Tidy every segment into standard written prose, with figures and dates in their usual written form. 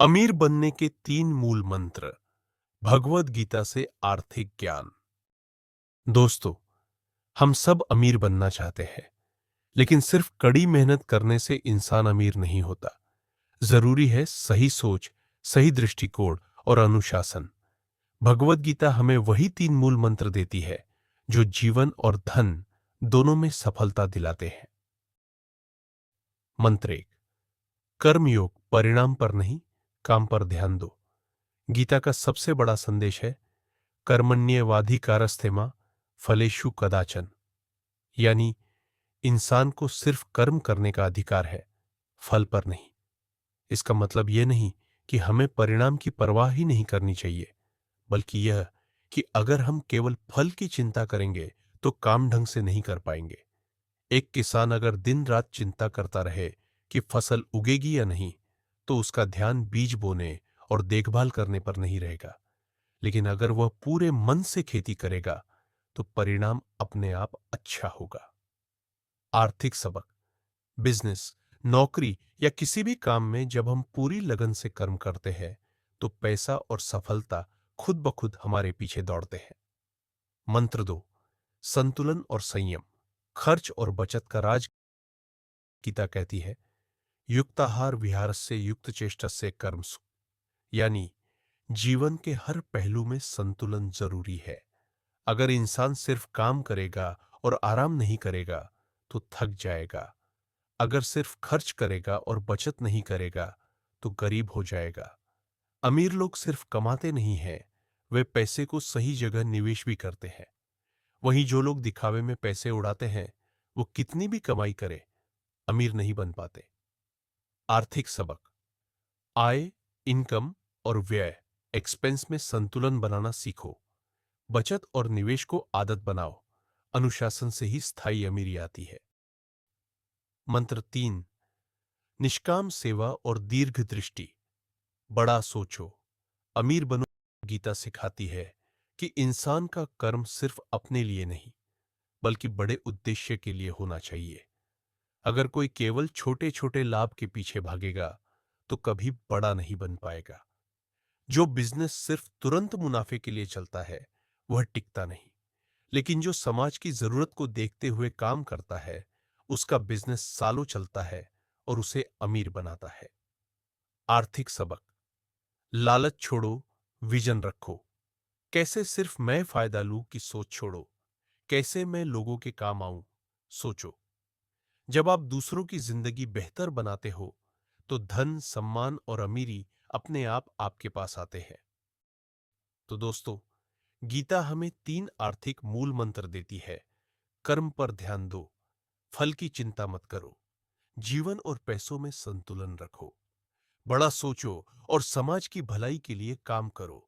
अमीर बनने के 3 मूल मंत्र। भगवद गीता से आर्थिक ज्ञान। दोस्तों, हम सब अमीर बनना चाहते हैं, लेकिन सिर्फ कड़ी मेहनत करने से इंसान अमीर नहीं होता। जरूरी है सही सोच, सही दृष्टिकोण और अनुशासन। भगवद गीता हमें वही 3 मूल मंत्र देती है जो जीवन और धन दोनों में सफलता दिलाते हैं। मंत्र 1। कर्मयोग परिणाम पर नहीं, काम पर ध्यान दो। गीता का सबसे बड़ा संदेश है कर्मण्येवाधिकारस्ते मा फलेषु कदाचन, यानी इंसान को सिर्फ कर्म करने का अधिकार है, फल पर नहीं। इसका मतलब यह नहीं कि हमें परिणाम की परवाह ही नहीं करनी चाहिए, बल्कि यह कि अगर हम केवल फल की चिंता करेंगे तो काम ढंग से नहीं कर पाएंगे। एक किसान अगर दिन रात चिंता करता रहे कि फसल उगेगी या नहीं, तो उसका ध्यान बीज बोने और देखभाल करने पर नहीं रहेगा। लेकिन अगर वह पूरे मन से खेती करेगा तो परिणाम अपने आप अच्छा होगा। आर्थिक सबक। बिजनेस, नौकरी या किसी भी काम में जब हम पूरी लगन से कर्म करते हैं तो पैसा और सफलता खुद ब खुद हमारे पीछे दौड़ते हैं। मंत्र 2। संतुलन और संयम। खर्च और बचत का राज। गीता कहती है युक्ताहार विहारस्य युक्त चेष्टस्य कर्मसु, यानी जीवन के हर पहलू में संतुलन जरूरी है। अगर इंसान सिर्फ काम करेगा और आराम नहीं करेगा तो थक जाएगा। अगर सिर्फ खर्च करेगा और बचत नहीं करेगा तो गरीब हो जाएगा। अमीर लोग सिर्फ कमाते नहीं हैं, वे पैसे को सही जगह निवेश भी करते हैं। वहीं जो लोग दिखावे में पैसे उड़ाते हैं, वो कितनी भी कमाई करे, अमीर नहीं बन पाते। आर्थिक सबक। आय, इनकम और व्यय, एक्सपेंस में संतुलन बनाना सीखो। बचत और निवेश को आदत बनाओ। अनुशासन से ही स्थायी अमीरी आती है। मंत्र 3। निष्काम सेवा और दीर्घ दृष्टि। बड़ा सोचो, अमीर बनो। गीता सिखाती है कि इंसान का कर्म सिर्फ अपने लिए नहीं, बल्कि बड़े उद्देश्य के लिए होना चाहिए। अगर कोई केवल छोटे छोटे लाभ के पीछे भागेगा तो कभी बड़ा नहीं बन पाएगा। जो बिजनेस सिर्फ तुरंत मुनाफे के लिए चलता है वह टिकता नहीं, लेकिन जो समाज की जरूरत को देखते हुए काम करता है उसका बिजनेस सालों चलता है और उसे अमीर बनाता है। आर्थिक सबक। लालच छोड़ो, विजन रखो। कैसे सिर्फ मैं फायदा लूं की सोच छोड़ो, कैसे मैं लोगों के काम आऊं, सोचो। जब आप दूसरों की जिंदगी बेहतर बनाते हो तो धन, सम्मान और अमीरी अपने आप आपके पास आते हैं। तो दोस्तों, गीता हमें 3 आर्थिक मूल मंत्र देती है। कर्म पर ध्यान दो, फल की चिंता मत करो, जीवन और पैसों में संतुलन रखो, बड़ा सोचो और समाज की भलाई के लिए काम करो।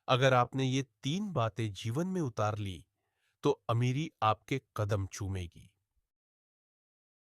अगर आपने ये 3 बातें जीवन में उतार ली तो अमीरी आपके कदम चूमेगी।